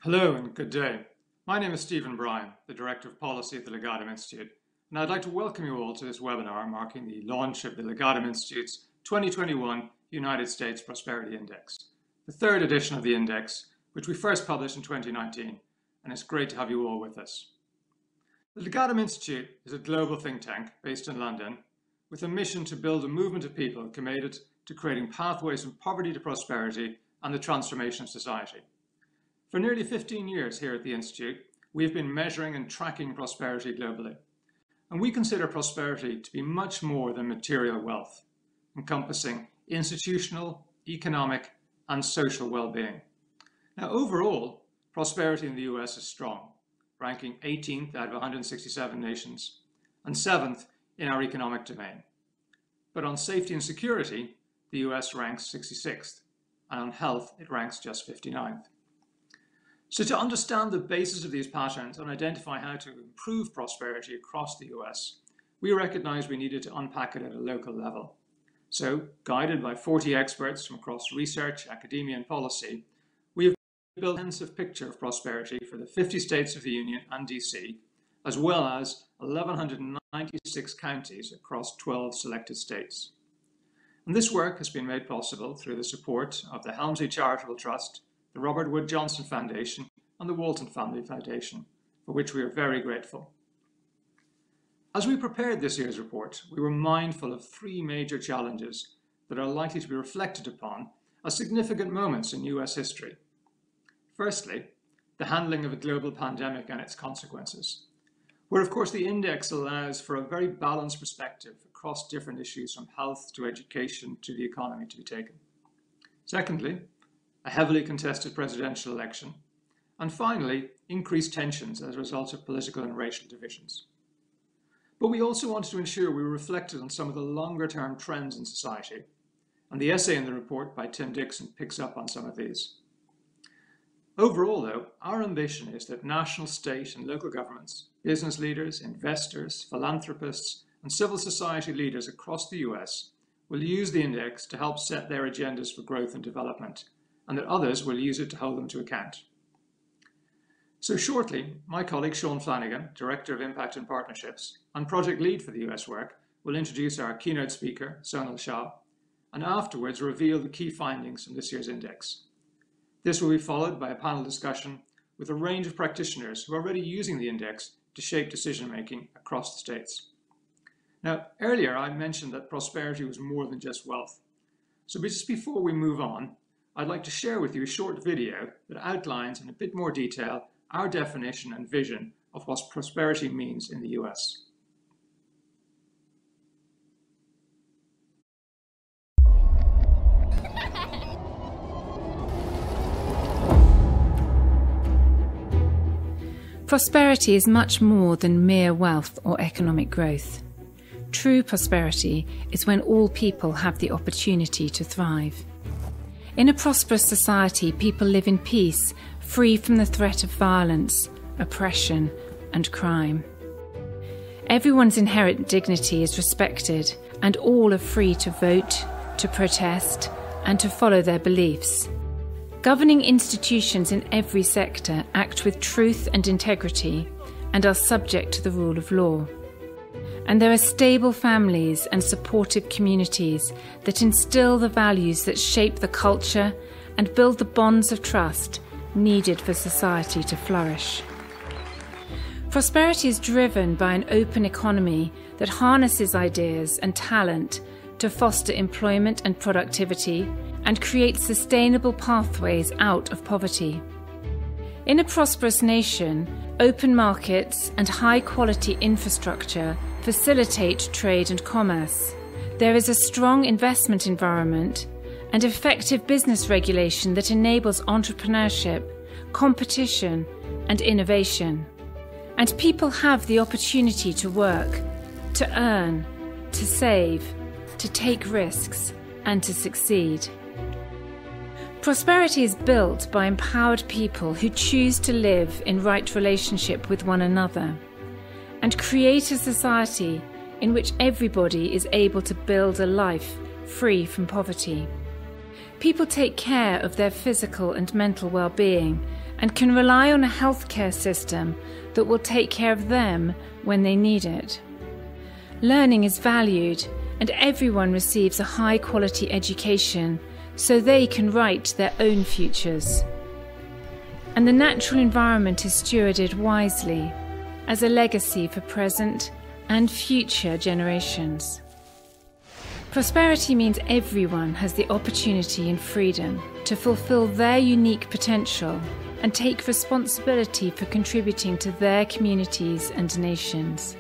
Hello and good day. My name is Brien, the Director of Policy at the Legatum Institute, and I'd like to welcome you all to this webinar marking the launch of the Legatum Institute's 2021 United States Prosperity Index, the third edition of the index, which we first published in 2019, and it's great to have you all with us. The Legatum Institute is a global think tank based in London with a mission to build a movement of people committed to creating pathways from poverty to prosperity and the transformation of society. For nearly 15 years here at the Institute, we have been measuring and tracking prosperity globally. And we consider prosperity to be much more than material wealth, encompassing institutional, economic, and social well-being. Now, overall, prosperity in the US is strong, ranking 18th out of 167 nations and 7th in our economic domain. But on safety and security, the US ranks 66th, and on health, it ranks just 59th. So to understand the basis of these patterns and identify how to improve prosperity across the US, we recognized we needed to unpack it at a local level. So, guided by 40 experts from across research, academia, and policy, we have built a comprehensive picture of prosperity for the 50 states of the Union and D.C., as well as 1,196 counties across 12 selected states. And this work has been made possible through the support of the Helmsley Charitable Trust, the Robert Wood Johnson Foundation, and the Walton Family Foundation, for which we are very grateful. As we prepared this year's report, we were mindful of three major challenges that are likely to be reflected upon as significant moments in US history. Firstly, the handling of a global pandemic and its consequences, where of course the index allows for a very balanced perspective across different issues from health to education to the economy to be taken. Secondly, a heavily contested presidential election, and finally, increased tensions as a result of political and racial divisions. But we also wanted to ensure we reflected on some of the longer-term trends in society, and the essay in the report by Tim Dixon picks up on some of these. Overall, though, our ambition is that national, state, and local governments, business leaders, investors, philanthropists, and civil society leaders across the US will use the index to help set their agendas for growth and development, and that others will use it to hold them to account. So shortly, my colleague Shaun Flanagan, Director of Impact and Partnerships and Project Lead for the US work, will introduce our keynote speaker, Sonal, Shah, and afterwards reveal the key findings from this year's index. This will be followed by a panel discussion with a range of practitioners who are already using the index to shape decision-making across the states. Now, earlier I mentioned that prosperity was more than just wealth. So just before we move on, I'd like to share with you a short video that outlines in a bit more detail our definition and vision of what prosperity means in the US. Prosperity is much more than mere wealth or economic growth. True prosperity is when all people have the opportunity to thrive. In a prosperous society, people live in peace, free from the threat of violence, oppression, and crime. Everyone's inherent dignity is respected, and all are free to vote, to protest, and to follow their beliefs. Governing institutions in every sector act with truth and integrity and are subject to the rule of law. And there are stable families and supportive communities that instill the values that shape the culture and build the bonds of trust needed for society to flourish. Prosperity is driven by an open economy that harnesses ideas and talent to foster employment and productivity and create sustainable pathways out of poverty. In a prosperous nation, open markets and high-quality infrastructure facilitate trade and commerce. There is a strong investment environment and effective business regulation that enables entrepreneurship, competition, and innovation. And people have the opportunity to work, to earn, to save, to take risks, and to succeed. Prosperity is built by empowered people who choose to live in right relationship with one another and create a society in which everybody is able to build a life free from poverty. People take care of their physical and mental well-being and can rely on a healthcare system that will take care of them when they need it. Learning is valued, and everyone receives a high-quality education so they can write their own futures. And the natural environment is stewarded wisely as a legacy for present and future generations. Prosperity means everyone has the opportunity and freedom to fulfill their unique potential and take responsibility for contributing to their communities and nations.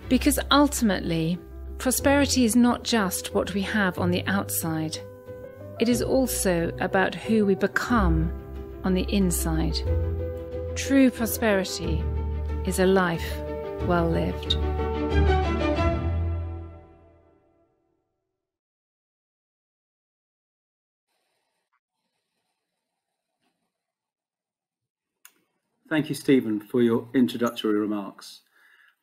Because ultimately, prosperity is not just what we have on the outside. It is also about who we become on the inside. True prosperity is a life well lived. Thank you, Stephen, for your introductory remarks.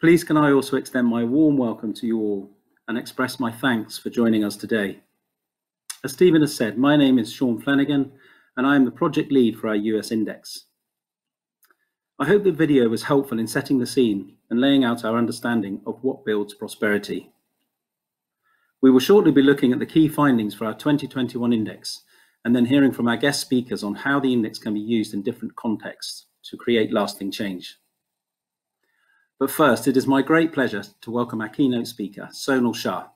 Please can I also extend my warm welcome to you all and express my thanks for joining us today. As Stephen has said, my name is Shaun Flanagan and I am the project lead for our US Index. I hope the video was helpful in setting the scene and laying out our understanding of what builds prosperity. We will shortly be looking at the key findings for our 2021 index and then hearing from our guest speakers on how the index can be used in different contexts to create lasting change. But first, it is my great pleasure to welcome our keynote speaker, Sonal Shah,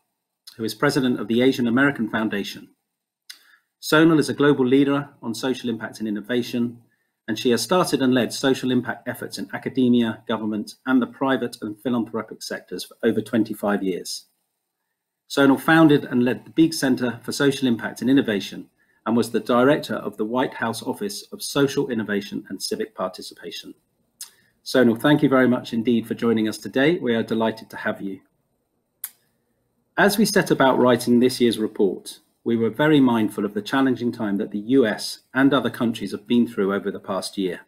who is president of the Asian American Foundation. Sonal is a global leader on social impact and innovation, and she has started and led social impact efforts in academia, government, and the private and philanthropic sectors for over 25 years. Sonal founded and led the Beek Center for Social Impact and Innovation and was the director of the White House Office of Social Innovation and Civic Participation. Sonal, thank you very much indeed for joining us today. We are delighted to have you. As we set about writing this year's report, we were very mindful of the challenging time that the US and other countries have been through over the past year,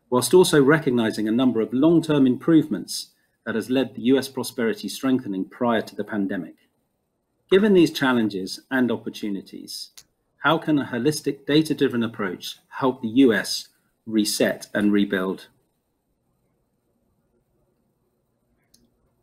whilst also recognizing a number of long-term improvements that has led the US prosperity strengthening prior to the pandemic. Given these challenges and opportunities, how can a holistic, data-driven approach help the US reset and rebuild?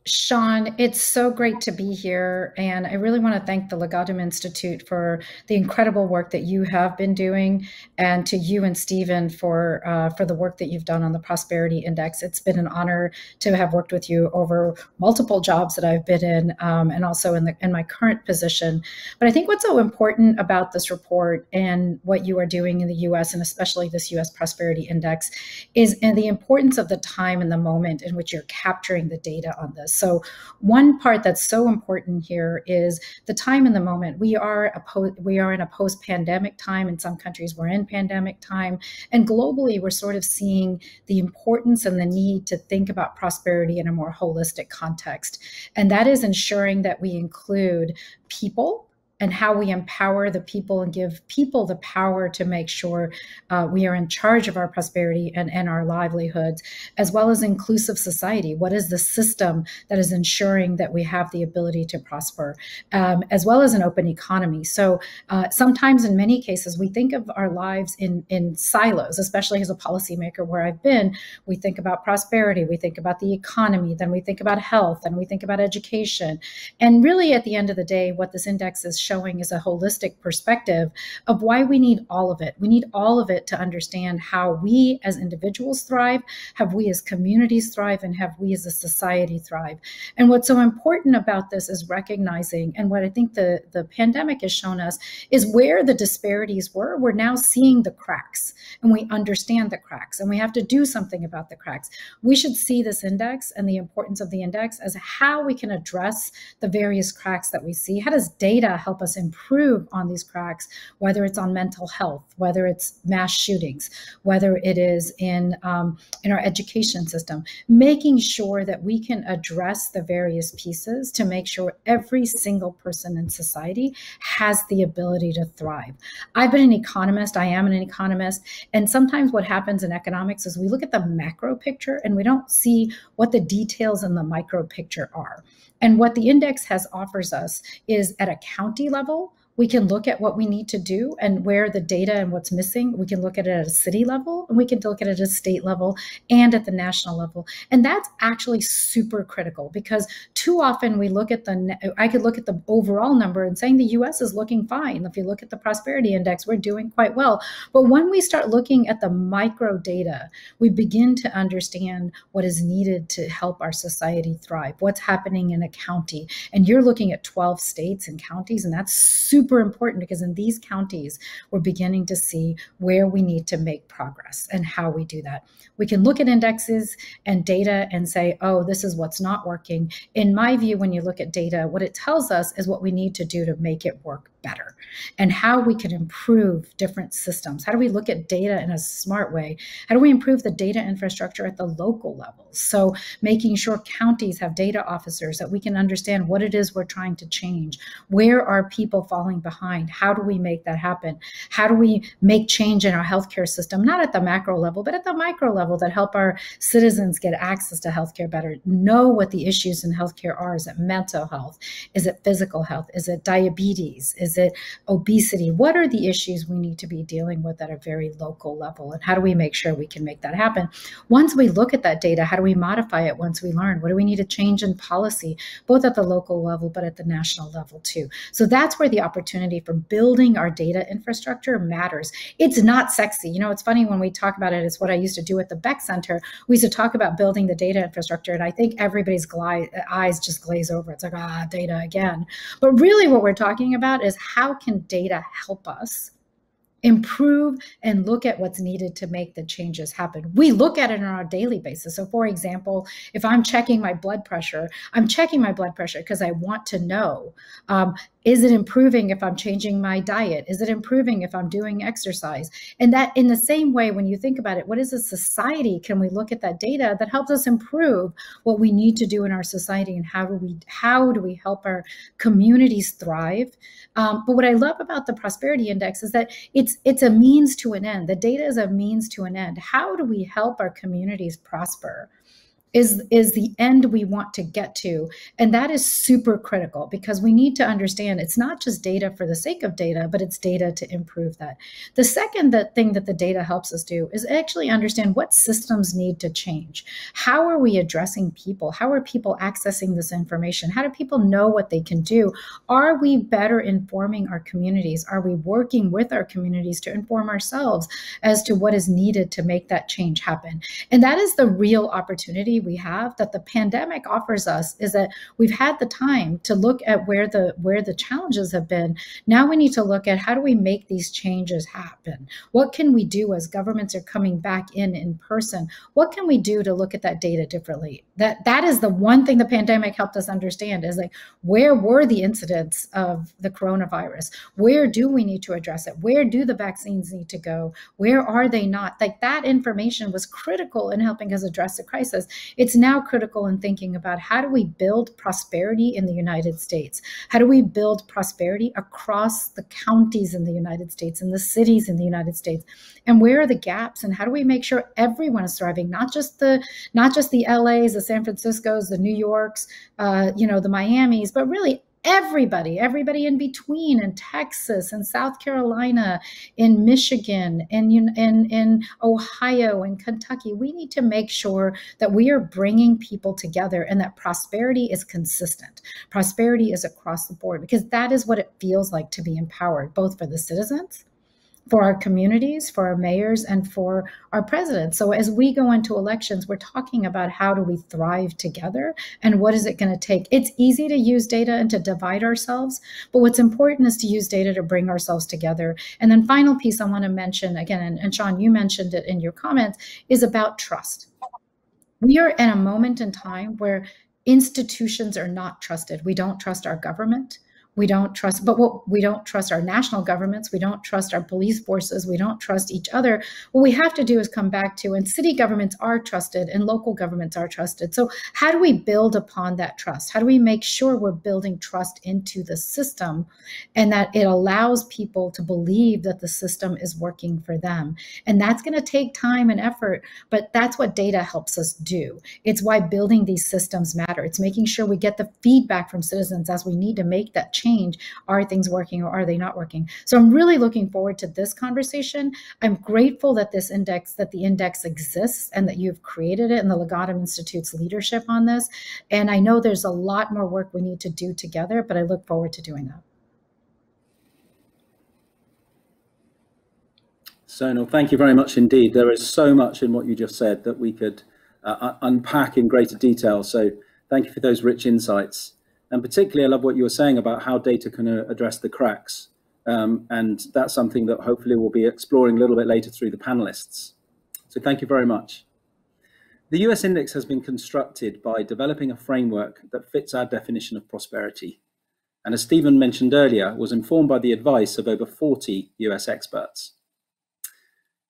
Shaun, it's so great to be here, and I really want to thank the Legatum Institute for the incredible work that you have been doing, and to you and Stephen for the work that you've done on the Prosperity Index. It's been an honor to have worked with you over multiple jobs that I've been in, and also in my current position. But I think what's so important about this report and what you are doing in the U.S. and especially this U.S. Prosperity Index is the importance of the time and the moment in which you're capturing the data on this. So one part that's so important here is the time and the moment. We are in a post-pandemic time. In some countries, we're in pandemic time. And globally, we're sort of seeing the importance and the need to think about prosperity in a more holistic context. And that is ensuring that we include people and how we empower the people and give people the power to make sure we are in charge of our prosperity and our livelihoods, as well as inclusive society. What is the system that is ensuring that we have the ability to prosper, as well as an open economy? So sometimes in many cases, we think of our lives in silos, especially as a policymaker where I've been. We think about prosperity, we think about the economy, then we think about health, and we think about education. And really at the end of the day, what this index is showing is a holistic perspective of why we need all of it. We need all of it to understand how we as individuals thrive, how we as communities thrive, and how we as a society thrive. And what's so important about this is recognizing, and what I think the pandemic has shown us, is where the disparities were. We're now seeing the cracks, and we understand the cracks, and we have to do something about the cracks. We should see this index and the importance of the index as how we can address the various cracks that we see. How does data help us improve on these cracks, whether it's on mental health, whether it's mass shootings, whether it is in our education system, making sure that we can address the various pieces to make sure every single person in society has the ability to thrive. I've been an economist, I am an economist, and sometimes what happens in economics is we look at the macro picture and we don't see what the details in the micro picture are. And what the index offers us is at a county level, We can look at what we need to do and where the data and what's missing. We can look at it at a city level, and we can look at it at a state level and at the national level. And that's actually super critical, because too often we look at I could look at the overall number and saying the US is looking fine. If you look at the prosperity index, we're doing quite well. But when we start looking at the micro data, we begin to understand what is needed to help our society thrive, what's happening in a county. And you're looking at 12 states and counties, and that's super important, because in these counties, we're beginning to see where we need to make progress and how we do that. We can look at indexes and data and say, oh, this is what's not working. In my view, when you look at data, what it tells us is what we need to do to make it work better and how we can improve different systems. How do we look at data in a smart way? How do we improve the data infrastructure at the local levels? So making sure counties have data officers, that we can understand what it is we're trying to change. Where are people falling behind? How do we make that happen? How do we make change in our healthcare system, not at the macro level, but at the micro level, that help our citizens get access to healthcare better, know what the issues in healthcare are? Is it mental health? Is it physical health? Is it diabetes? Is it obesity? What are the issues we need to be dealing with at a very local level? And how do we make sure we can make that happen? Once we look at that data, how do we modify it once we learn? What do we need to change in policy, both at the local level, but at the national level too? So that's where the opportunity for building our data infrastructure matters. It's not sexy. You know, it's funny when we talk about it, it's what I used to do at the Beck Center. We used to talk about building the data infrastructure, and I think everybody's eyes just glaze over. It's like, data again. But really what we're talking about is how can data help us improve and look at what's needed to make the changes happen. We look at it on a daily basis. So for example, if I'm checking my blood pressure, I'm checking my blood pressure because I want to know, is it improving if I'm changing my diet? Is it improving if I'm doing exercise? And that, in the same way, when you think about it, what is a society? Can we look at that data that helps us improve what we need to do in our society, and how do we help our communities thrive? But what I love about the prosperity index is that it's a means to an end. The data is a means to an end. How do we help our communities prosper is the end we want to get to. And that is super critical, because we need to understand it's not just data for the sake of data, but it's data to improve that. The second thing that the data helps us do is actually understand what systems need to change. How are we addressing people? How are people accessing this information? How do people know what they can do? Are we better informing our communities? Are we working with our communities to inform ourselves as to what is needed to make that change happen? And that is the real opportunity we have, that the pandemic offers us, is that we've had the time to look at where the challenges have been. Now we need to look at how do we make these changes happen? What can we do as governments are coming back in person? What can we do to look at that data differently? That is the one thing the pandemic helped us understand, is like, where were the incidents of the coronavirus? Where do we need to address it? Where do the vaccines need to go? Where are they not? Like, that information was critical in helping us address the crisis. It's now critical in thinking about how do we build prosperity in the United States? How do we build prosperity across the counties in the United States and the cities in the United States? And where are the gaps? And how do we make sure everyone is thriving? Not just the LAs, the San Franciscos, the New Yorks, the Miamis, but really everybody in between, in Texas and South Carolina, in Michigan, in Ohio and Kentucky. We need to make sure that we are bringing people together and that prosperity is consistent. Prosperity is across the board, because that is what it feels like to be empowered, both for the citizens, for our communities, for our mayors, and for our presidents. So as we go into elections, we're talking about how do we thrive together and what is it going to take. It's easy to use data and to divide ourselves, but what's important is to use data to bring ourselves together. And then final piece I want to mention again, and Shaun, you mentioned it in your comments, is about trust. We are in a moment in time where institutions are not trusted. We don't trust our government. We don't trust our national governments. We don't trust our police forces. We don't trust each other. What we have to do is come back to, and city governments are trusted and local governments are trusted. So how do we build upon that trust? How do we make sure we're building trust into the system and that it allows people to believe that the system is working for them? And that's going to take time and effort, but that's what data helps us do. It's why building these systems matter. It's making sure we get the feedback from citizens as we need to make that change change? Are things working or are they not working? So I'm really looking forward to this conversation. I'm grateful that the index exists and that you've created it, and the Legatum Institute's leadership on this. And I know there's a lot more work we need to do together, but I look forward to doing that. Sonal, thank you very much indeed. There is so much in what you just said that we could unpack in greater detail. So thank you for those rich insights. And particularly, I love what you were saying about how data can address the cracks. And that's something that hopefully we'll be exploring a little bit later through the panelists. So thank you very much. The US Index has been constructed by developing a framework that fits our definition of prosperity. And as Stephen mentioned earlier, was informed by the advice of over 40 US experts.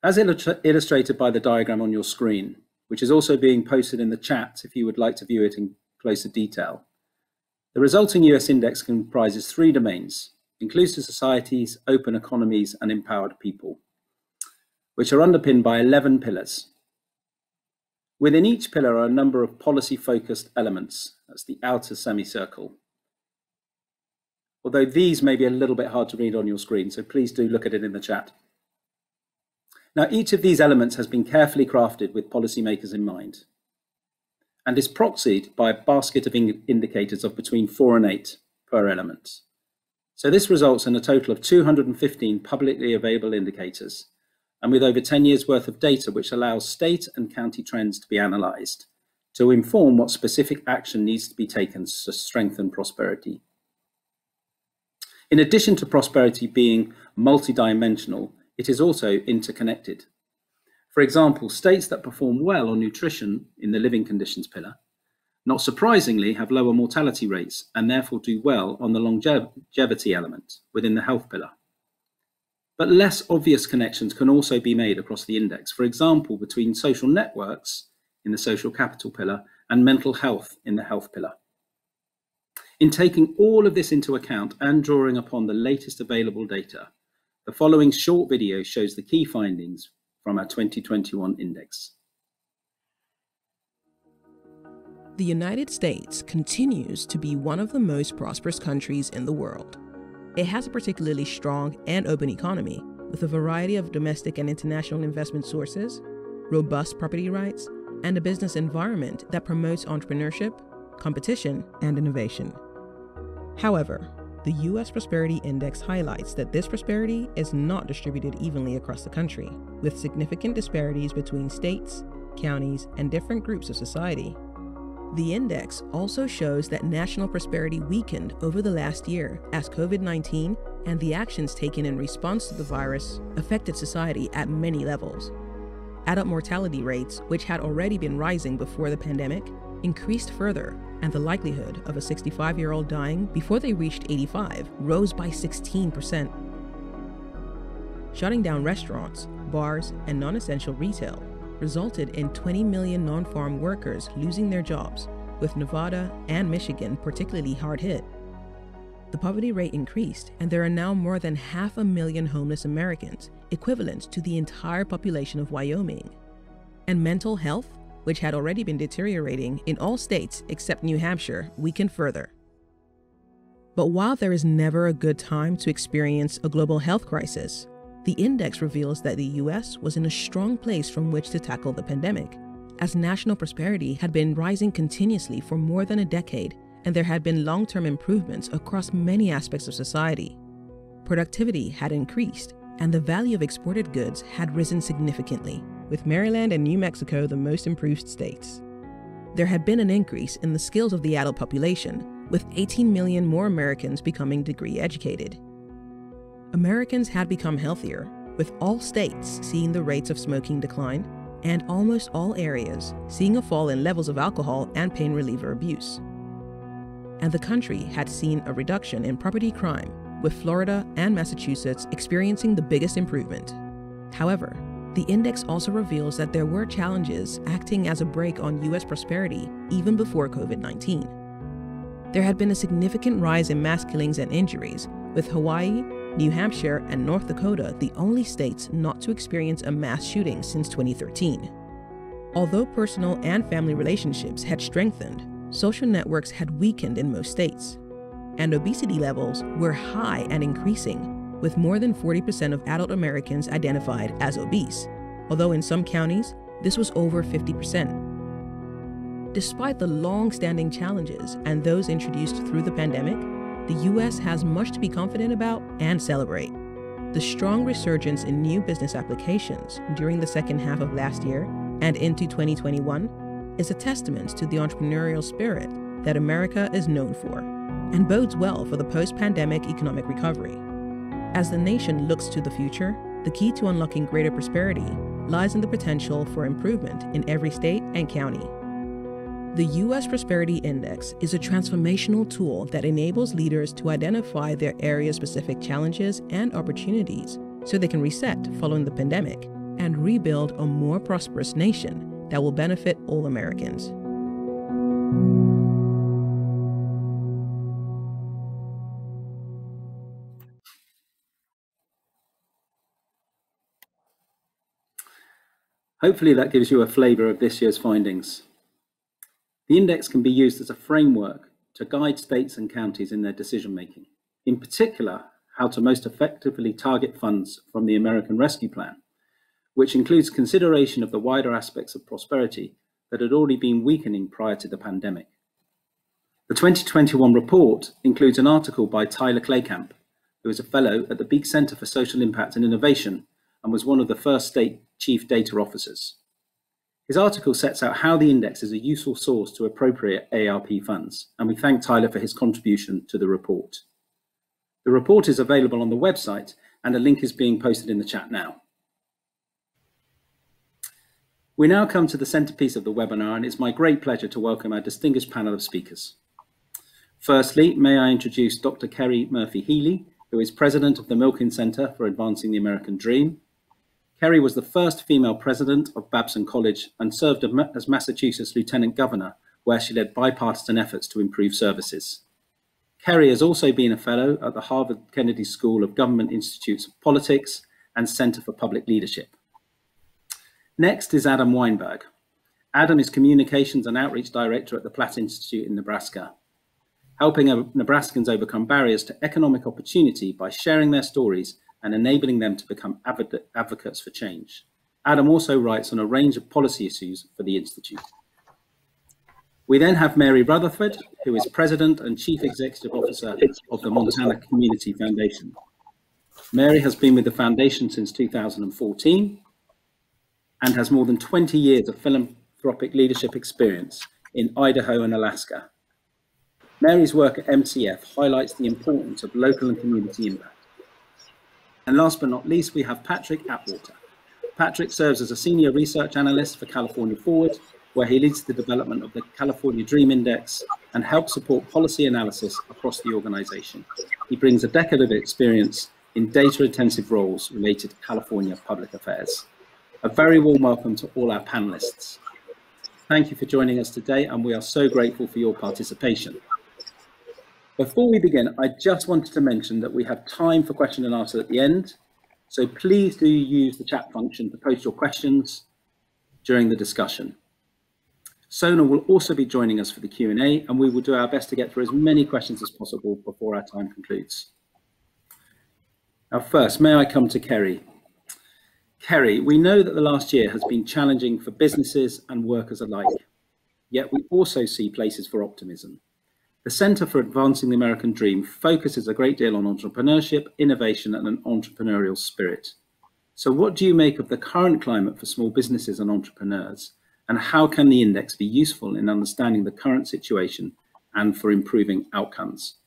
As illustrated by the diagram on your screen, which is also being posted in the chat if you would like to view it in closer detail, the resulting US Index comprises 3 domains: inclusive societies, open economies, and empowered people, which are underpinned by 11 pillars. Within each pillar are a number of policy-focused elements. That's the outer semicircle. Although these may be a little bit hard to read on your screen, so please do look at it in the chat. Now, each of these elements has been carefully crafted with policymakers in mind and is proxied by a basket of indicators of between 4 and 8 per element. So this results in a total of 215 publicly available indicators, and with over 10 years worth of data, which allows state and county trends to be analysed to inform what specific action needs to be taken to strengthen prosperity. In addition to prosperity being multidimensional, it is also interconnected. For example, states that perform well on nutrition in the living conditions pillar, not surprisingly, have lower mortality rates and therefore do well on the longevity element within the health pillar. But less obvious connections can also be made across the index, for example, between social networks in the social capital pillar and mental health in the health pillar. In taking all of this into account and drawing upon the latest available data, the following short video shows the key findings from our 2021 index. The United States continues to be one of the most prosperous countries in the world. It has a particularly strong and open economy with a variety of domestic and international investment sources, robust property rights, and a business environment that promotes entrepreneurship, competition, and innovation. However, the U.S. Prosperity Index highlights that this prosperity is not distributed evenly across the country, with significant disparities between states, counties, and different groups of society. The index also shows that national prosperity weakened over the last year as COVID-19 and the actions taken in response to the virus affected society at many levels. Adult mortality rates, which had already been rising before the pandemic, increased further, and the likelihood of a 65-year-old dying before they reached 85 rose by 16%. Shutting down restaurants, bars, and non-essential retail resulted in 20 million non-farm workers losing their jobs, with Nevada and Michigan particularly hard hit. The poverty rate increased, and there are now more than 500,000 homeless Americans, equivalent to the entire population of Wyoming. And mental health, which had already been deteriorating in all states except New Hampshire, weakened further. But while there is never a good time to experience a global health crisis, the index reveals that the US was in a strong place from which to tackle the pandemic, as national prosperity had been rising continuously for more than a decade, and there had been long-term improvements across many aspects of society. Productivity had increased, and the value of exported goods had risen significantly, with Maryland and New Mexico the most improved states. There had been an increase in the skills of the adult population, with 18 million more Americans becoming degree educated. Americans had become healthier, with all states seeing the rates of smoking decline, and almost all areas seeing a fall in levels of alcohol and pain reliever abuse. And the country had seen a reduction in property crime, with Florida and Massachusetts experiencing the biggest improvement. However, the index also reveals that there were challenges acting as a brake on U.S. prosperity even before COVID-19. There had been a significant rise in mass killings and injuries, with Hawaii, New Hampshire, and North Dakota the only states not to experience a mass shooting since 2013. Although personal and family relationships had strengthened, social networks had weakened in most states. and obesity levels were high and increasing, with more than 40% of adult Americans identified as obese, although in some counties, this was over 50%. Despite the long-standing challenges and those introduced through the pandemic, the U.S. has much to be confident about and celebrate. The strong resurgence in new business applications during the second half of last year and into 2021 is a testament to the entrepreneurial spirit that America is known for, and bodes well for the post-pandemic economic recovery. As the nation looks to the future, the key to unlocking greater prosperity lies in the potential for improvement in every state and county. The U.S. Prosperity Index is a transformational tool that enables leaders to identify their area-specific challenges and opportunities so they can reset following the pandemic and rebuild a more prosperous nation that will benefit all Americans. Hopefully that gives you a flavour of this year's findings. The index can be used as a framework to guide states and counties in their decision making, in particular, how to most effectively target funds from the American Rescue Plan, which includes consideration of the wider aspects of prosperity that had already been weakening prior to the pandemic. The 2021 report includes an article by Tyler Claycamp, who is a fellow at the Beek Center for Social Impact and Innovation and was one of the first state chief data officers. His article sets out how the index is a useful source to appropriate ARP funds, and we thank Tyler for his contribution to the report. The report is available on the website, and a link is being posted in the chat now. We now come to the centerpiece of the webinar, and it's my great pleasure to welcome our distinguished panel of speakers. Firstly, may I introduce Dr. Kerry Murphy-Healey, who is president of the Milken Center for Advancing the American Dream. Kerry was the first female president of Babson College and served as Massachusetts Lieutenant Governor, where she led bipartisan efforts to improve services. Kerry has also been a fellow at the Harvard Kennedy School of Government Institutes of Politics and Center for Public Leadership. Next is Adam Weinberg. Adam is Communications and Outreach Director at the Platte Institute in Nebraska, helping Nebraskans overcome barriers to economic opportunity by sharing their stories and enabling them to become advocates for change. Adam also writes on a range of policy issues for the Institute. We then have Mary Rutherford, who is President and Chief Executive Officer of the Montana Community Foundation. Mary has been with the Foundation since 2014 and has more than 20 years of philanthropic leadership experience in Idaho and Alaska. Mary's work at MCF highlights the importance of local and community impact. And last but not least, we have Patrick Atwater. Patrick serves as a senior research analyst for California Forward, where he leads the development of the California Dream Index and helps support policy analysis across the organization. He brings a decade of experience in data-intensive roles related to California public affairs. A very warm welcome to all our panelists. Thank you for joining us today, and we are so grateful for your participation. Before we begin, I just wanted to mention that we have time for question and answer at the end, so please do use the chat function to post your questions during the discussion. Sonal will also be joining us for the Q&A, and we will do our best to get through as many questions as possible before our time concludes. Now first, may I come to Kerry. Kerry, we know that the last year has been challenging for businesses and workers alike, yet we also see places for optimism. The Center for Advancing the American Dream focuses a great deal on entrepreneurship, innovation, and an entrepreneurial spirit. So what do you make of the current climate for small businesses and entrepreneurs? And how can the index be useful in understanding the current situation and for improving outcomes?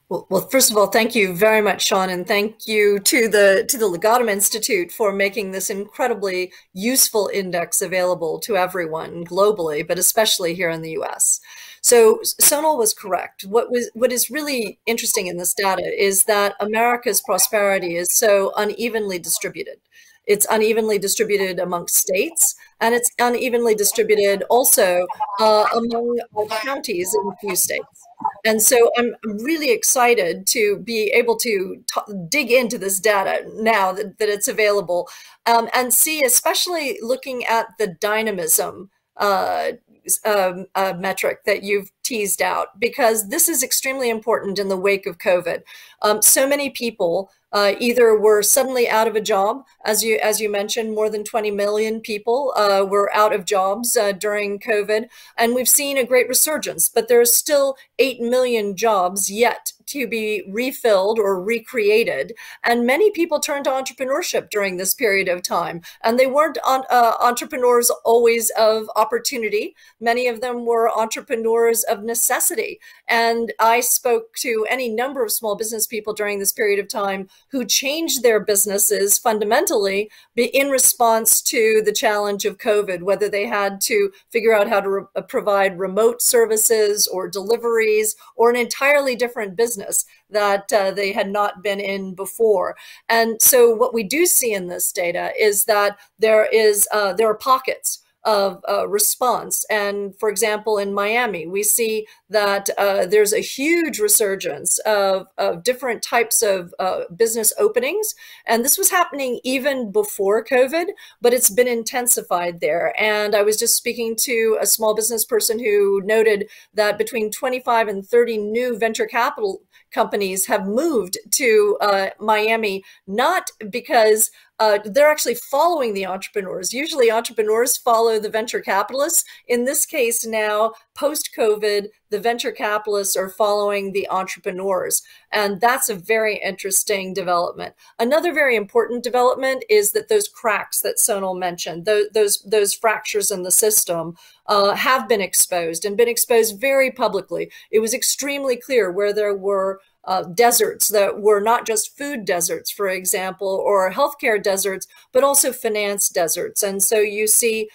Well, first of all, thank you very much, Shaun, and thank you to the Legatum Institute for making this incredibly useful index available to everyone globally, but especially here in the US. So Sonal was correct. What is really interesting in this data is that America's prosperity is so unevenly distributed. It's unevenly distributed amongst states, and it's unevenly distributed also among counties in a few states. And so I'm really excited to be able to dig into this data now that it's available and see, especially looking at the dynamism metric that you've teased out, because this is extremely important in the wake of COVID. So many people either were suddenly out of a job, as you mentioned, more than 20 million people were out of jobs during COVID, and we've seen a great resurgence, but there are still 8 million jobs yet to be refilled or recreated. And many people turned to entrepreneurship during this period of time. And they weren't entrepreneurs always of opportunity. Many of them were entrepreneurs of necessity. And I spoke to any number of small business people during this period of time who changed their businesses fundamentally in response to the challenge of COVID, whether they had to figure out how to provide remote services or deliveries or an entirely different business that they had not been in before. And so what we do see in this data is that there are pockets of response. And for example, in Miami, we see that there's a huge resurgence of different types of business openings. And this was happening even before COVID, but it's been intensified there. And I was just speaking to a small business person who noted that between 25 and 30 new venture capital companies have moved to Miami, not because they're actually following the entrepreneurs. Usually entrepreneurs follow the venture capitalists. In this case now, post-COVID, the venture capitalists are following the entrepreneurs. And that's a very interesting development. Another very important development is that those cracks that Sonal mentioned, those fractures in the system have been exposed and been exposed very publicly. It was extremely clear where there were deserts that were not just food deserts, for example, or healthcare deserts, but also finance deserts. And so you see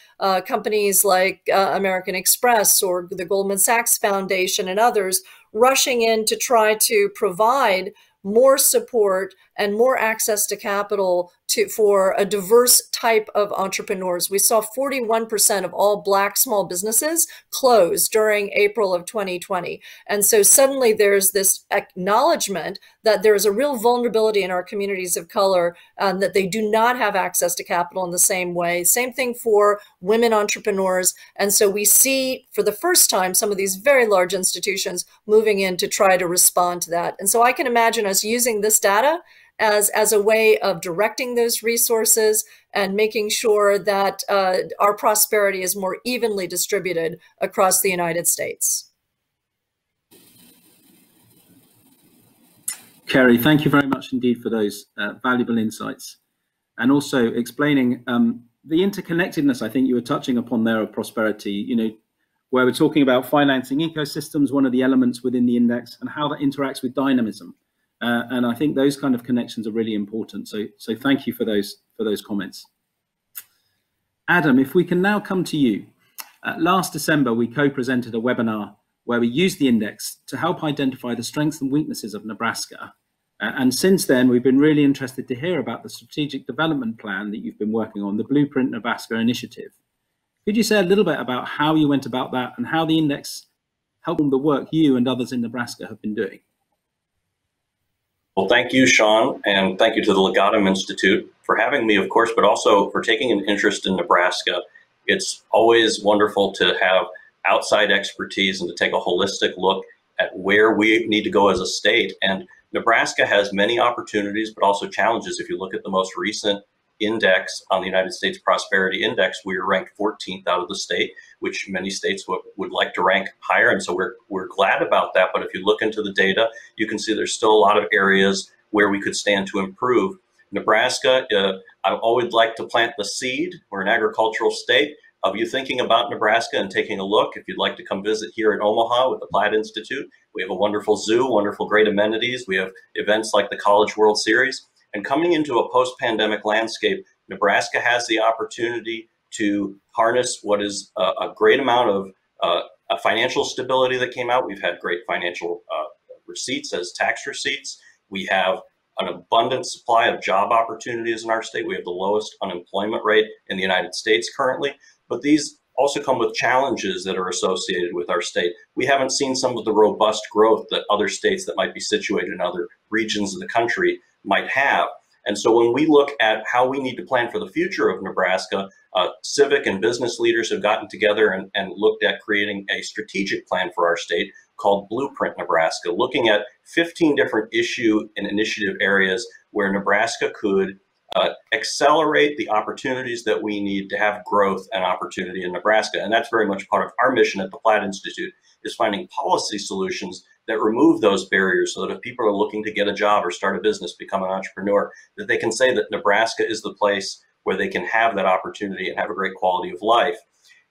companies like American Express or the Goldman Sachs Foundation and others rushing in to try to provide more support and more access to capital for a diverse type of entrepreneurs. We saw 41% of all Black small businesses close during April of 2020. And so suddenly there's this acknowledgement that there is a real vulnerability in our communities of color, that they do not have access to capital in the same way. Same thing for women entrepreneurs. And so we see for the first time some of these very large institutions moving in to try to respond to that. And so I can imagine us using this data as a way of directing those resources and making sure that our prosperity is more evenly distributed across the United States. Kerry, thank you very much indeed for those valuable insights, and also explaining the interconnectedness I think you were touching upon there of prosperity, you know, where we're talking about financing ecosystems, one of the elements within the index, and how that interacts with dynamism. And I think those kind of connections are really important. So thank you for those comments. Adam, if we can now come to you. Last December, we co-presented a webinar where we used the index to help identify the strengths and weaknesses of Nebraska. And since then, we've been really interested to hear about the strategic development plan that you've been working on, the Blueprint Nebraska initiative. Could you say a little bit about how you went about that and how the index helped the work you and others in Nebraska have been doing? Well, thank you, Shaun, and thank you to the Legatum Institute for having me, of course, but also for taking an interest in Nebraska. It's always wonderful to have outside expertise and to take a holistic look at where we need to go as a state. And Nebraska has many opportunities, but also challenges. If you look at the most recent index on the United States Prosperity Index, we are ranked 14th out of the state, which many states would like to rank higher. And so we're glad about that. But if you look into the data, you can see there's still a lot of areas where we could stand to improve. Nebraska, I always like to plant the seed. We're an agricultural state. Of you thinking about Nebraska and taking a look, if you'd like to come visit here in Omaha with the Platte Institute, we have a wonderful zoo, wonderful great amenities. We have events like the College World Series. And coming into a post-pandemic landscape, Nebraska has the opportunity to harness what is a great amount of financial stability that came out. We've had great financial receipts as tax receipts. We have an abundant supply of job opportunities in our state. We have the lowest unemployment rate in the United States currently. But these also come with challenges that are associated with our state. We haven't seen some of the robust growth that other states that might be situated in other regions of the country might have. And so when we look at how we need to plan for the future of Nebraska, civic and business leaders have gotten together and looked at creating a strategic plan for our state called Blueprint Nebraska, looking at 15 different issue and initiative areas where Nebraska could accelerate the opportunities that we need to have growth and opportunity in Nebraska. And that's very much part of our mission at the Platte Institute, is finding policy solutions that remove those barriers so that if people are looking to get a job or start a business, become an entrepreneur, that they can say that Nebraska is the place where they can have that opportunity and have a great quality of life.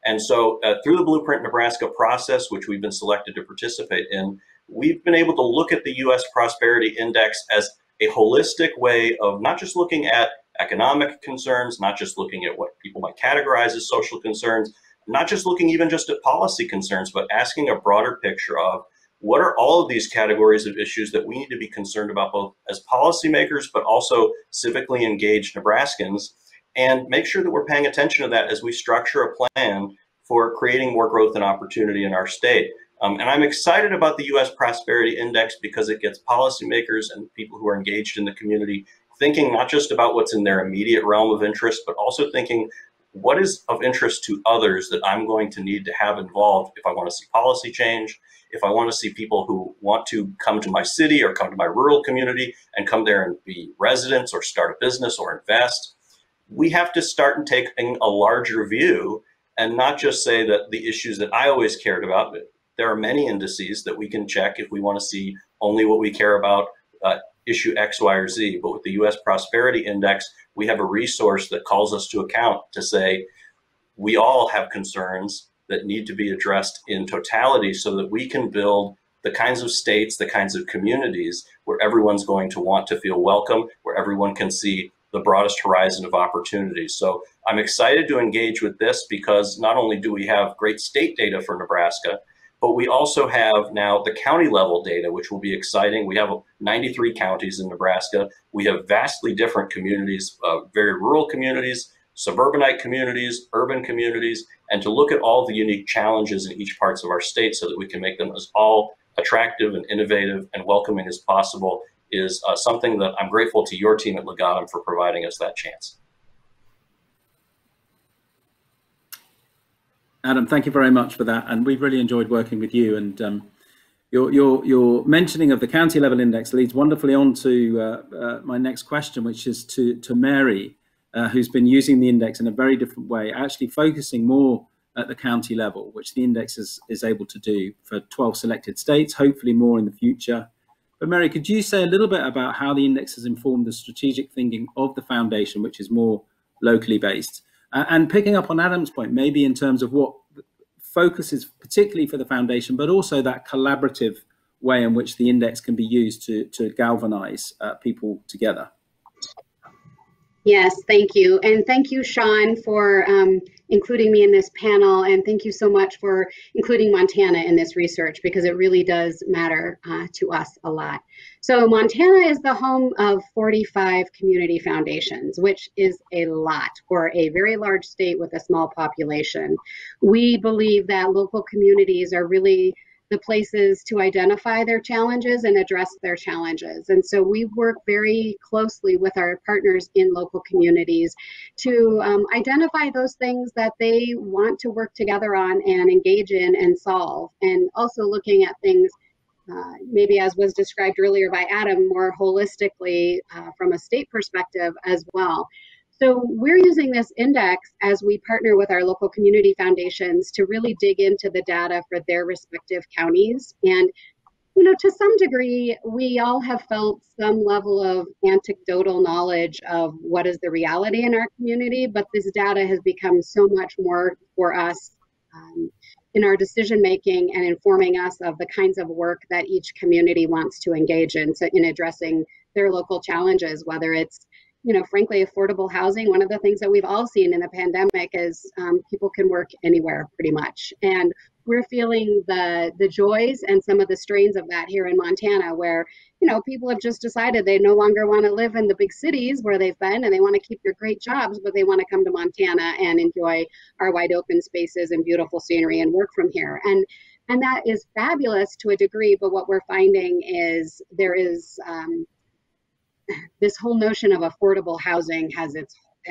And so through the Blueprint Nebraska process, which we've been selected to participate in, we've been able to look at the U.S. Prosperity Index as a holistic way of not just looking at economic concerns, not just looking at what people might categorize as social concerns, not just looking even just at policy concerns, but asking a broader picture of what are all of these categories of issues that we need to be concerned about, both as policymakers, but also civically engaged Nebraskans, and make sure that we're paying attention to that as we structure a plan for creating more growth and opportunity in our state. And I'm excited about the U.S. Prosperity Index because it gets policymakers and people who are engaged in the community thinking not just about what's in their immediate realm of interest, but also thinking what is of interest to others that I'm going to need to have involved if I want to see policy change, if I want to see people who want to come to my city or come to my rural community and come there and be residents or start a business or invest. We have to start and taking a larger view and not just say that the issues that I always cared about. There are many indices that we can check if we want to see only what we care about, issue X, Y, or Z. But with the U.S. Prosperity Index, we have a resource that calls us to account to say we all have concerns that need to be addressed in totality so that we can build the kinds of states, the kinds of communities where everyone's going to want to feel welcome, where everyone can see the broadest horizon of opportunities. So I'm excited to engage with this because not only do we have great state data for Nebraska, but we also have now the county level data, which will be exciting. We have 93 counties in Nebraska. We have vastly different communities, very rural communities, suburbanite communities, urban communities, and to look at all the unique challenges in each parts of our state so that we can make them as all attractive and innovative and welcoming as possible is something that I'm grateful to your team at Legatum for providing us that chance. Adam, thank you very much for that, and we've really enjoyed working with you. And your mentioning of the county level index leads wonderfully on to my next question, which is to Mary, who's been using the index in a very different way, actually focusing more at the county level, which the index is able to do for 12 selected states, hopefully more in the future. But Mary, could you say a little bit about how the index has informed the strategic thinking of the foundation, which is more locally based? And picking up on Adam's point, maybe in terms of what focuses particularly for the foundation, but also that collaborative way in which the index can be used to galvanize people together. Yes, thank you. And thank you, Shaun, for including me in this panel. And thank you so much for including Montana in this research, because it really does matter to us a lot. So Montana is the home of 45 community foundations, which is a lot for a very large state with a small population. We believe that local communities are really the places to identify their challenges and address their challenges. And so we work very closely with our partners in local communities to identify those things that they want to work together on and engage in and solve. And also looking at things, maybe as was described earlier by Adam, more holistically from a state perspective as well. So we're using this index as we partner with our local community foundations to really dig into the data for their respective counties. And, you know, to some degree, we all have felt some level of anecdotal knowledge of what is the reality in our community, but this data has become so much more for us in our decision making and informing us of the kinds of work that each community wants to engage in, so in addressing their local challenges, whether it's, you know, frankly, affordable housing. One of the things that we've all seen in the pandemic is people can work anywhere pretty much. And we're feeling the joys and some of the strains of that here in Montana, where, you know, people have just decided they no longer want to live in the big cities where they've been, and they want to keep their great jobs, but they want to come to Montana and enjoy our wide open spaces and beautiful scenery and work from here. And that is fabulous to a degree, but what we're finding is there is this whole notion of affordable housing has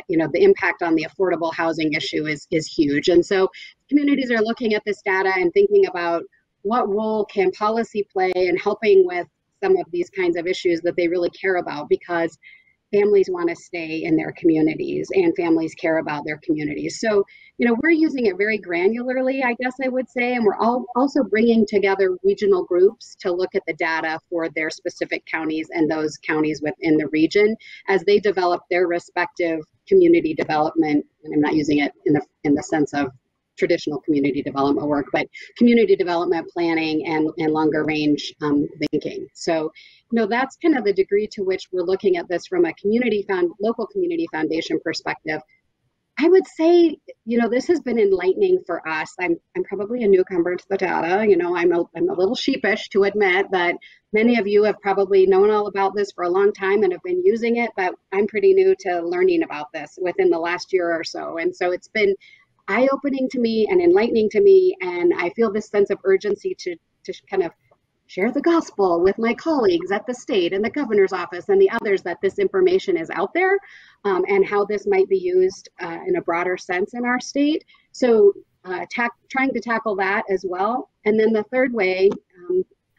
the impact on the affordable housing issue is huge. And so communities are looking at this data and thinking about what role can policy play in helping with some of these kinds of issues that they really care about, because families want to stay in their communities and families care about their communities. So, we're using it very granularly, I guess I would say, and we're also bringing together regional groups to look at the data for their specific counties and those counties within the region as they develop their respective community development. And I'm not using it in the sense of traditional community development work, but community development planning and longer range thinking. So, that's kind of the degree to which we're looking at this from a local community foundation perspective. I would say, this has been enlightening for us. I'm probably a newcomer to the data. I'm a little sheepish to admit that many of you have probably known all about this for a long time and have been using it, but I'm pretty new to learning about this within the last year or so. And so it's been eye-opening to me and enlightening to me, and I feel this sense of urgency to kind of share the gospel with my colleagues at the state and the governor's office and the others that this information is out there, and how this might be used in a broader sense in our state. So trying to tackle that as well. And then the third way,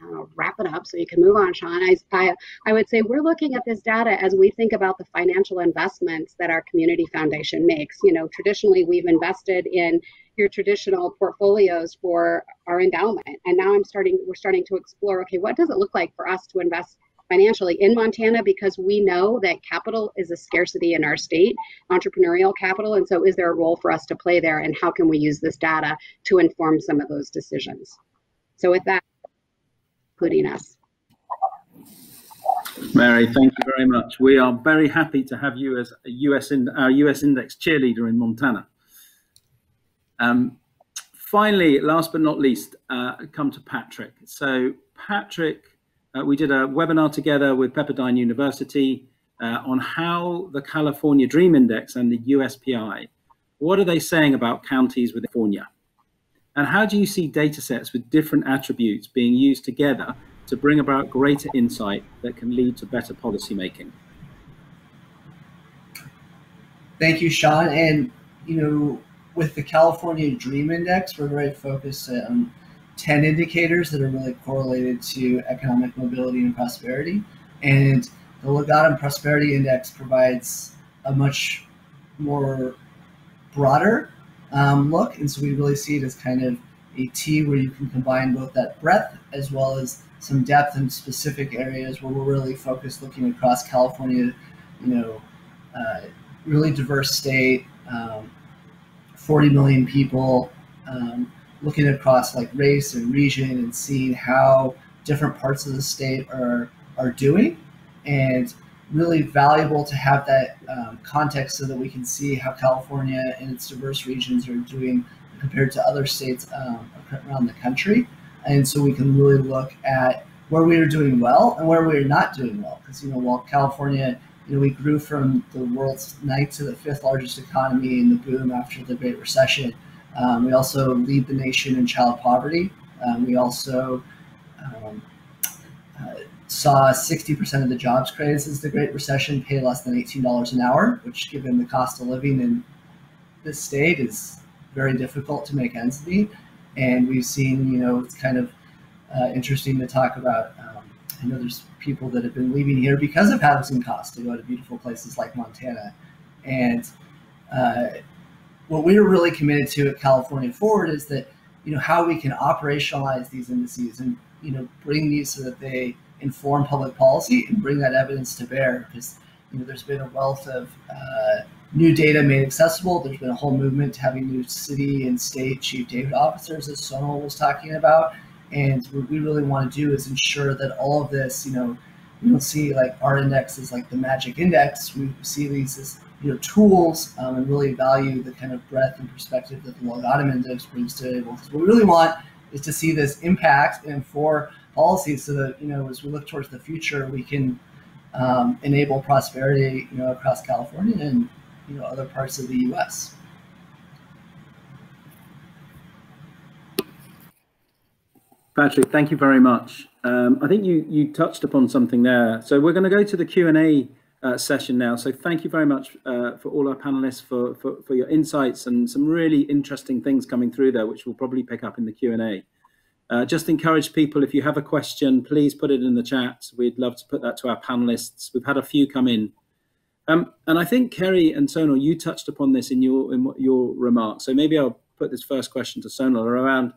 I'll wrap it up so you can move on, Shaun. I would say we're looking at this data as we think about the financial investments that our community foundation makes. Traditionally we've invested in your traditional portfolios for our endowment, and now we're starting to explore, okay, what does it look like for us to invest financially in Montana, because we know that capital is a scarcity in our state, entrepreneurial capital, and so is there a role for us to play there, and how can we use this data to inform some of those decisions? So with that, including us. Mary, thank you very much. We are very happy to have you as our US Index cheerleader in Montana. Finally, last but not least, come to Patrick. So Patrick, we did a webinar together with Pepperdine University on how the California Dream Index and the USPI, what are they saying about counties within California? And how do you see data sets with different attributes being used together to bring about greater insight that can lead to better policymaking? Thank you, Shaun. And, with the California Dream Index, we're very focused on 10 indicators that are really correlated to economic mobility and prosperity. And the Legatum Prosperity Index provides a much more broader look. And so we really see it as kind of a T where you can combine both that breadth as well as some depth in specific areas where we're really focused looking across California, really diverse state, 40 million people, looking across like race and region and seeing how different parts of the state are doing, and really valuable to have that context so that we can see how California and its diverse regions are doing compared to other states around the country. And so we can really look at where we are doing well and where we are not doing well. Because, while California, we grew from the world's ninth to the 5th largest economy in the boom after the Great Recession. We also lead the nation in child poverty. We also saw 60% of the jobs created since the Great Recession pay less than $18 an hour, which, given the cost of living in this state, is very difficult to make ends meet. And we've seen, it's kind of interesting to talk about. I know there's people that have been leaving here because of housing costs to go to beautiful places like Montana. And what we're really committed to at California Forward is that, how we can operationalize these indices and, bring these so that they inform public policy and bring that evidence to bear. Because, there's been a wealth of new data made accessible. There's been a whole movement to having new city and state chief data officers, as Sonal was talking about. And what we really want to do is ensure that all of this, we don't see like our index as like the magic index. We see these as, tools, and really value the kind of breadth and perspective that the Legatum Index brings to the table. Because what we really want is to see this impact and for policies so that, as we look towards the future, we can enable prosperity, across California and, other parts of the U.S. Patrick, thank you very much. I think you touched upon something there. So we're going to go to the Q&A session now. So thank you very much for all our panelists for your insights and some really interesting things coming through there, which we'll probably pick up in the Q&A. Just encourage people, if you have a question, please put it in the chat. We'd love to put that to our panelists. We've had a few come in. And I think Kerry and Sonal, you touched upon this in your remarks. So maybe I'll put this first question to Sonal around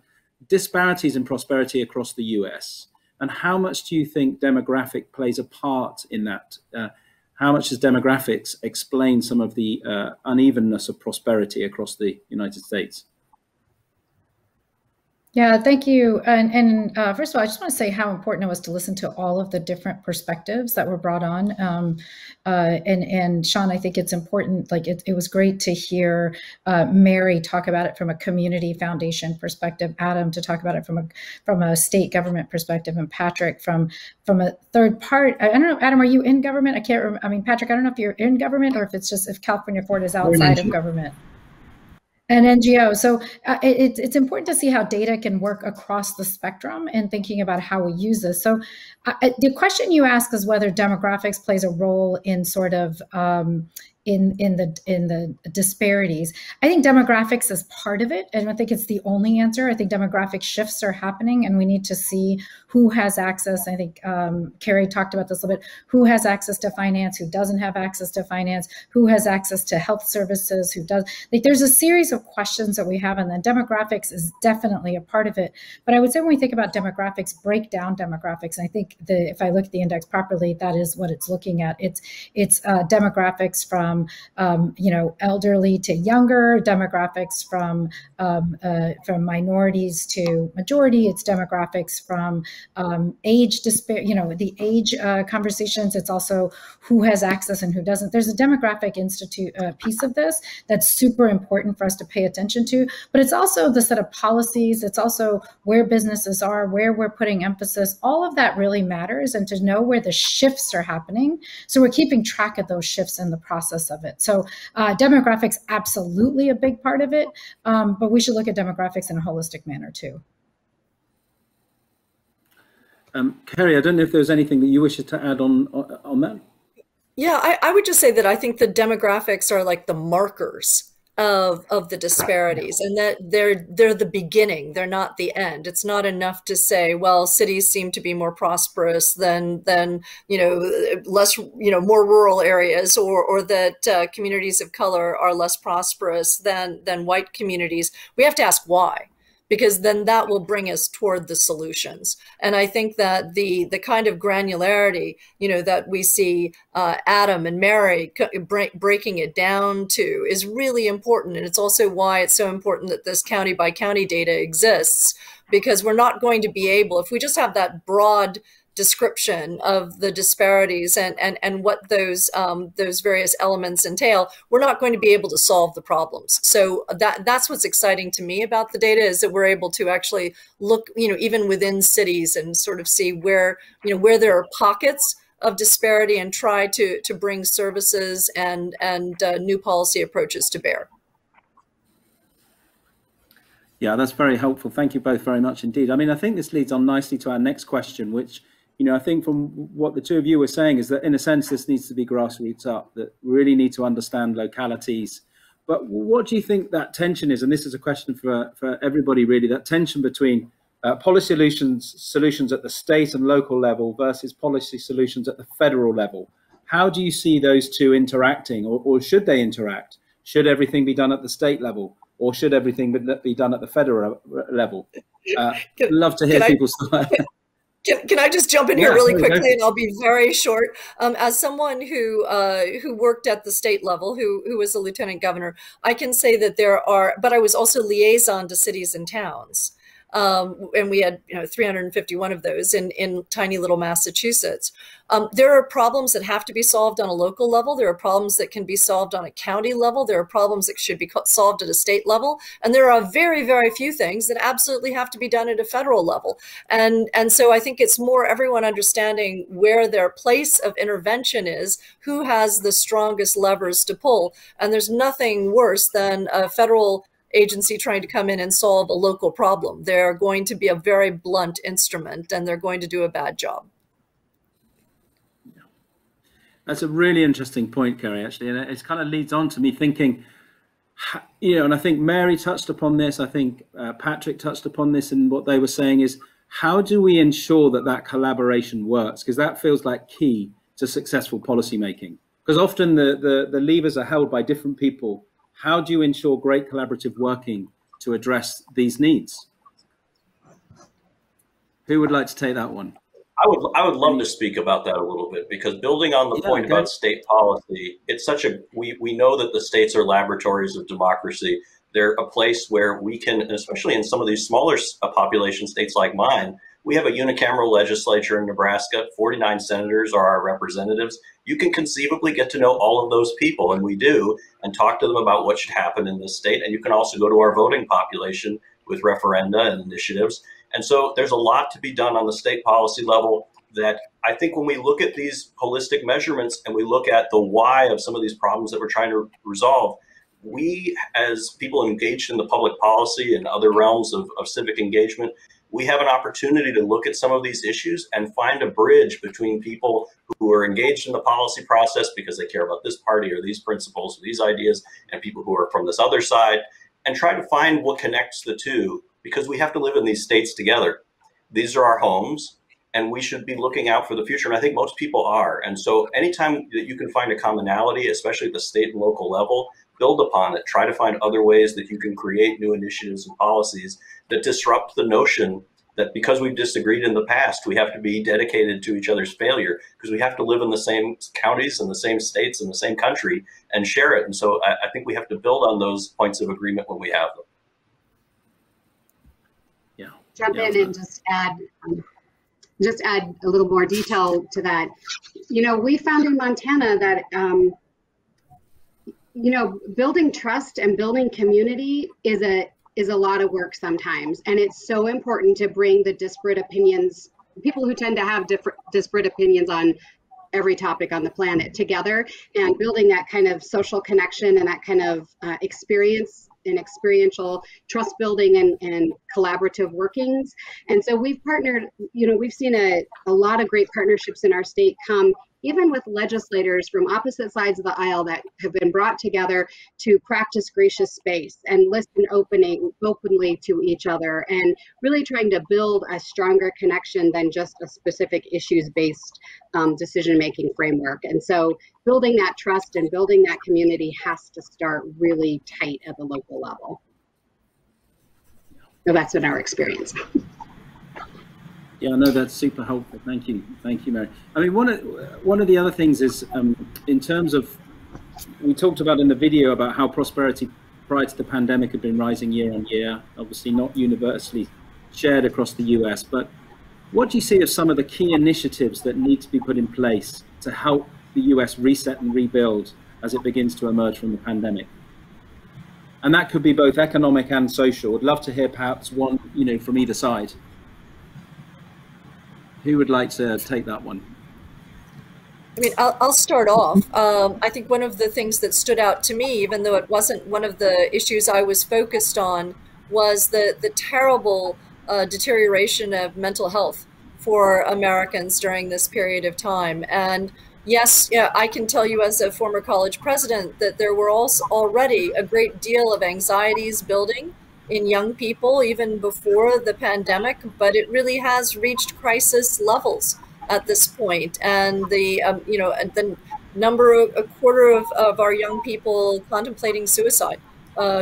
disparities in prosperity across the US. And how much do you think demographic plays a part in that? How much does demographics explain some of the unevenness of prosperity across the United States? Yeah, thank you. And first of all, I just want to say how important it was to listen to all of the different perspectives that were brought on. And Shaun, I think it's important, like it was great to hear Mary talk about it from a community foundation perspective, Adam to talk about it from a state government perspective, and Patrick from a third part. I don't know, Adam, are you in government? I can't remember. I mean, Patrick, I don't know if you're in government or if it's just if California Ford is outside of government. An NGO. So it's important to see how data can work across the spectrum and thinking about how we use this. So the question you ask is whether demographics plays a role in sort of in the disparities. I think demographics is part of it. I don't think it's the only answer. I think demographic shifts are happening and we need to see who has access. I think Kerry talked about this a little bit. Who has access to finance, who doesn't have access to finance, who has access to health services, who does. Like there's a series of questions that we have, and then demographics is definitely a part of it. But I would say when we think about demographics, break down demographics. And I think if I look at the index properly, that is what it's looking at. It's demographics from elderly to younger, demographics from minorities to majority. It's demographics from age the age conversations. It's also who has access and who doesn't. There's a demographic institute piece of this that's super important for us to pay attention to, but it's also the set of policies. It's also where businesses are, where we're putting emphasis. All of that really matters, and to know where the shifts are happening. So we're keeping track of those shifts in the process of it. So demographics, absolutely a big part of it, but we should look at demographics in a holistic manner too. Kerry, I don't know if there's anything that you wish to add on that. Yeah, I would just say that I think the demographics are like the markers of the disparities, and that they're the beginning. They're not the end. It's not enough to say, well, cities seem to be more prosperous than less more rural areas, or that communities of color are less prosperous than white communities. We have to ask why, because then that will bring us toward the solutions. And I think that the kind of granularity, that we see Adam and Mary breaking it down to is really important. And it's also why it's so important that this county by county data exists, because we're not going to be able, if we just have that broad description of the disparities and what those various elements entail, we're not going to be able to solve the problems. So that's what's exciting to me about the data, is that we're able to actually look, even within cities, and sort of see where there are pockets of disparity and try to bring services and new policy approaches to bear. Yeah, that's very helpful. Thank you both very much indeed. I mean, I think this leads on nicely to our next question, which, I think from what the two of you were saying is that in a sense, this needs to be grassroots up, that we really need to understand localities. But what do you think that tension is? And this is a question for everybody really, that tension between policy solutions at the state and local level versus policy solutions at the federal level. How do you see those two interacting, or should they interact? Should everything be done at the state level, or should everything be done at the federal level? Love to hear people's thoughts. Can I just jump in here really quickly, and I'll be very short. As someone who worked at the state level, who was a lieutenant governor, I can say that but I was also liaison to cities and towns. And we had 351 of those in tiny little Massachusetts. There are problems that have to be solved on a local level. There are problems that can be solved on a county level. There are problems that should be solved at a state level. And there are very, very few things that absolutely have to be done at a federal level. And so I think it's more everyone understanding where their place of intervention is, who has the strongest levers to pull. And there's nothing worse than a federal agency trying to come in and solve a local problem. They're going to be a very blunt instrument, and they're going to do a bad job. That's a really interesting point, Kerry, actually, and it kind of leads on to me thinking, and I think Mary touched upon this, I think Patrick touched upon this, and what they were saying is, how do we ensure that that collaboration works? Because that feels like key to successful policy making. Because often the levers are held by different people. How do you ensure great collaborative working to address these needs? Who would like to take that one? I would love to speak about that a little bit, because building on the point about state policy, it's such a, we know that the states are laboratories of democracy. They're a place where we can, especially in some of these smaller population states like mine, we have a unicameral legislature in Nebraska. 49 senators are our representatives. You can conceivably get to know all of those people, and we do, and talk to them about what should happen in this state. And you can also go to our voting population with referenda and initiatives. And so there's a lot to be done on the state policy level that I think when we look at these holistic measurements and we look at the why of some of these problems that we're trying to resolve, we as people engaged in the public policy and other realms of civic engagement, we have an opportunity to look at some of these issues and find a bridge between people who are engaged in the policy process because they care about this party or these principles or these ideas, and people who are from this other side, and try to find what connects the two, because we have to live in these states together. These are our homes, and we should be looking out for the future. And I think most people are. And so anytime that you can find a commonality, especially at the state and local level, build upon it. Try to find other ways that you can create new initiatives and policies that disrupt the notion that because we've disagreed in the past, we have to be dedicated to each other's failure, because we have to live in the same counties and the same states and the same country and share it. And so I think we have to build on those points of agreement when we have them. Jump in and just add a little more detail to that. You know, we found in Montana that, you know, building trust and building community is a lot of work sometimes. And it's so important to bring the disparate opinions, people who tend to have disparate opinions on every topic on the planet together, and building that kind of social connection and that kind of experience and experiential trust building and collaborative workings. And so we've partnered, you know, we've seen a lot of great partnerships in our state come even with legislators from opposite sides of the aisle that have been brought together to practice gracious space and listen openly to each other, and really trying to build a stronger connection than just a specific issues-based decision-making framework. And so building that trust and building that community has to start really tight at the local level. So that's been our experience. Yeah, no, that's super helpful. Thank you, Mary. I mean, one of the other things is in terms of, we talked about in the video about how prosperity prior to the pandemic had been rising year on year, obviously not universally shared across the US, but what do you see as some of the key initiatives that need to be put in place to help the US reset and rebuild as it begins to emerge from the pandemic? And that could be both economic and social. I'd love to hear perhaps one, you know, from either side. Who would like to take that one? I mean, I'll start off. I think one of the things that stood out to me, even though it wasn't one of the issues I was focused on, was the terrible deterioration of mental health for Americans during this period of time. And yes, yeah, I can tell you as a former college president that there were also already a great deal of anxieties building in young people even before the pandemic, but it really has reached crisis levels at this point. And the you know, the number, a quarter of our young people contemplating suicide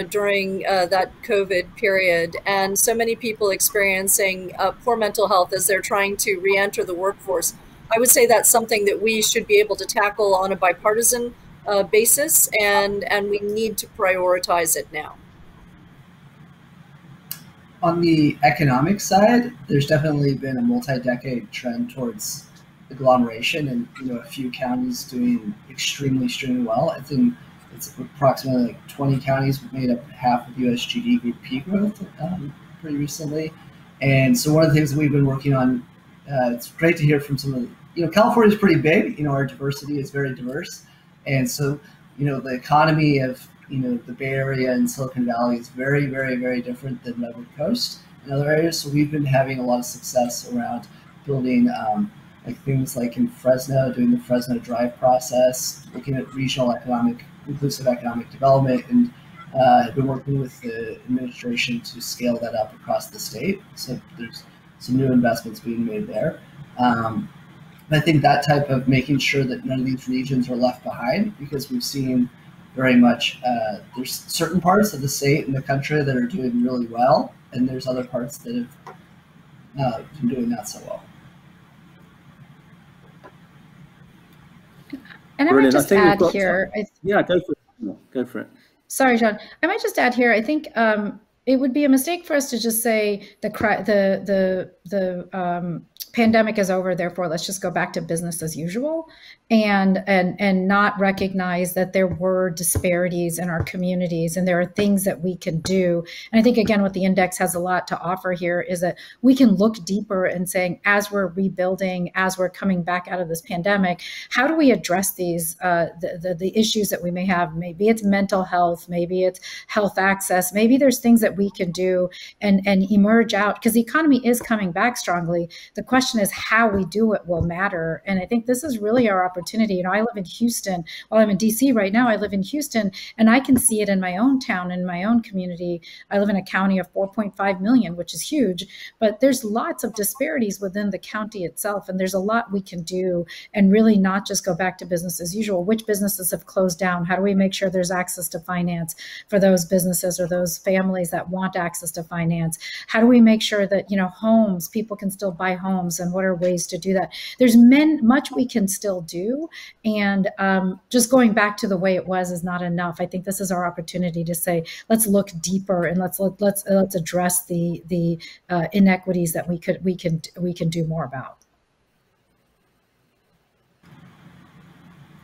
during that COVID period, and so many people experiencing poor mental health as they're trying to re-enter the workforce. I would say that's something that we should be able to tackle on a bipartisan basis, and we need to prioritize it now. On the economic side, there's definitely been a multi-decade trend towards agglomeration, and a few counties doing extremely well. I think it's approximately like 20 counties made up half of U.S. GDP growth pretty recently. And so one of the things that we've been working on, it's great to hear from some of the, California is pretty big. Our diversity is very diverse, and so the economy of the Bay Area and Silicon Valley is very different than Redwood Coast and other areas. So we've been having a lot of success around building like things like in Fresno, doing the Fresno Drive process, looking at regional inclusive economic development, and have been working with the administration to scale that up across the state. So there's some new investments being made there. I think that type of making sure that none of these regions are left behind, because we've seen very much, there's certain parts of the state and the country that are doing really well, and there's other parts that have been doing not so well. And I might just add here. Yeah, go for it. Go for it. Sorry, Shaun. I might just add here. I think it would be a mistake for us to just say the pandemic is over, therefore let's just go back to business as usual, and not recognize that there were disparities in our communities, and there are things that we can do. And I think, again, what the index has a lot to offer here is that we can look deeper and saying, as we're rebuilding, as we're coming back out of this pandemic, how do we address these the issues that we may have? Maybe it's mental health, maybe it's health access, maybe there's things that we can do and emerge out, because the economy is coming back strongly. The question is how we do it will matter. And I think this is really our opportunity. You know, I live in Houston. While I'm in DC right now, I live in Houston, and I can see it in my own town, in my own community. I live in a county of 4.5 million, which is huge, but there's lots of disparities within the county itself. And there's a lot we can do, and really not just go back to business as usual. Which businesses have closed down? How do we make sure there's access to finance for those businesses or those families that want access to finance? How do we make sure that, you know, homes, people can still buy homes, and what are ways to do that? There's much we can still do, and just going back to the way it was is not enough. I think this is our opportunity to say, let's look deeper, and let's address the inequities that we can do more about.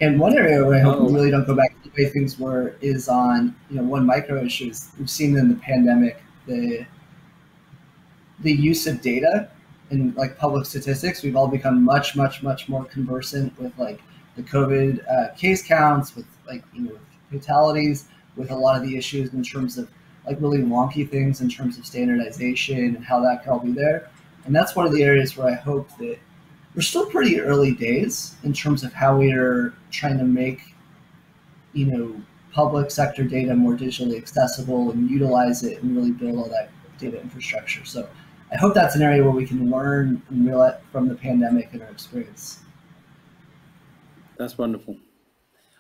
And one area where I hope we really don't go back to the way things were is on, you know, one micro issue. We've seen in the pandemic the use of data and like public statistics. We've all become much more conversant with like the COVID case counts, with like, you know, fatalities, with a lot of the issues in terms of like really wonky things in terms of standardization and how that can all be there. And that's one of the areas where I hope that we're still pretty early days in terms of how we are trying to make, you know, public sector data more digitally accessible and utilize it and really build all that data infrastructure. So I hope that's an area where we can learn and realize from the pandemic and our experience. That's wonderful.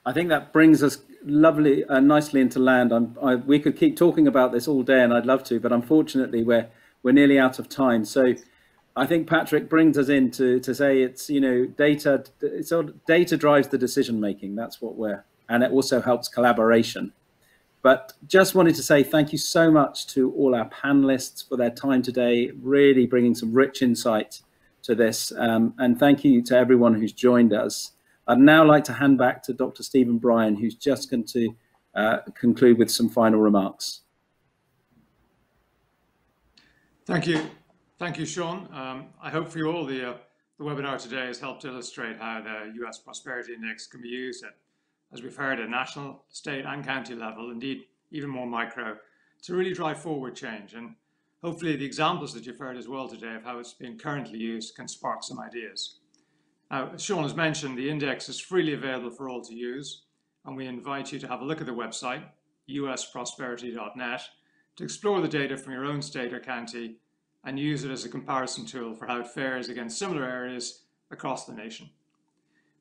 I think that brings us nicely into land. We could keep talking about this all day, and I'd love to, but unfortunately we're nearly out of time. So I think Patrick brings us in to say it's, you know, data drives the decision making. That's what and it also helps collaboration. But just wanted to say thank you so much to all our panelists for their time today, really bringing some rich insight to this. And thank you to everyone who's joined us. I'd now like to hand back to Dr. Stephen Brien, who's just going to conclude with some final remarks. Thank you. Thank you, Shaun. I hope for you all the webinar today has helped illustrate how the US Prosperity Index can be used at, as we've heard, at national, state and county level, indeed even more micro, to really drive forward change. And hopefully the examples that you've heard as well today of how it's being currently used can spark some ideas. Now, as Shaun has mentioned, the index is freely available for all to use, and we invite you to have a look at the website, usprosperity.net, to explore the data from your own state or county and use it as a comparison tool for how it fares against similar areas across the nation.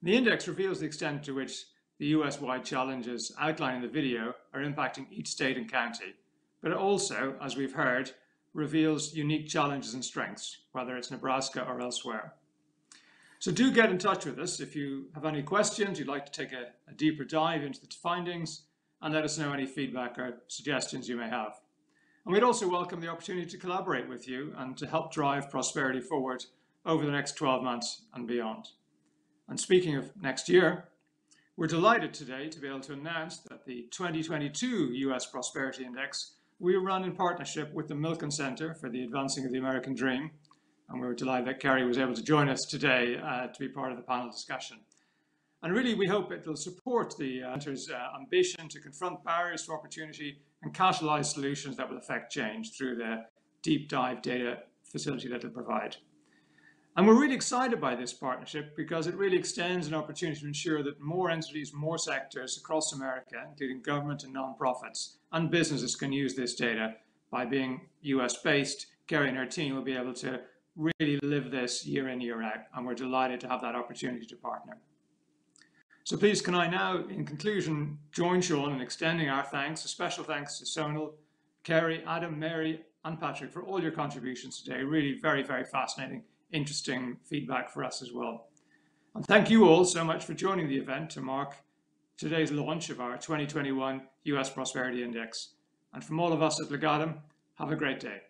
The index reveals the extent to which the US-wide challenges outlined in the video are impacting each state and county, but it also, as we've heard, reveals unique challenges and strengths, whether it's Nebraska or elsewhere. So do get in touch with us if you have any questions, you'd like to take a deeper dive into the findings, and let us know any feedback or suggestions you may have. And we'd also welcome the opportunity to collaborate with you and to help drive prosperity forward over the next 12 months and beyond. And speaking of next year, we're delighted today to be able to announce that the 2022 US Prosperity Index we run in partnership with the Milken Center for the Advancing of the American Dream. And we're delighted that Kerry was able to join us today to be part of the panel discussion. And really, we hope it will support the center's ambition to confront barriers to opportunity and catalyze solutions that will affect change through the deep dive data facility that it'll provide. And we're really excited by this partnership because it really extends an opportunity to ensure that more entities, more sectors across America, including government and nonprofits and businesses, can use this data. By being US-based, Kerry and her team will be able to really live this year in, year out, and we're delighted to have that opportunity to partner. So please, can I now, in conclusion, join Shaun in extending our thanks, a special thanks to Sonal, Kerry, Adam, Mary, and Patrick for all your contributions today. Really very, very fascinating, interesting feedback for us as well. And thank you all so much for joining the event to mark today's launch of our 2021 US Prosperity Index. And from all of us at Legatum, have a great day.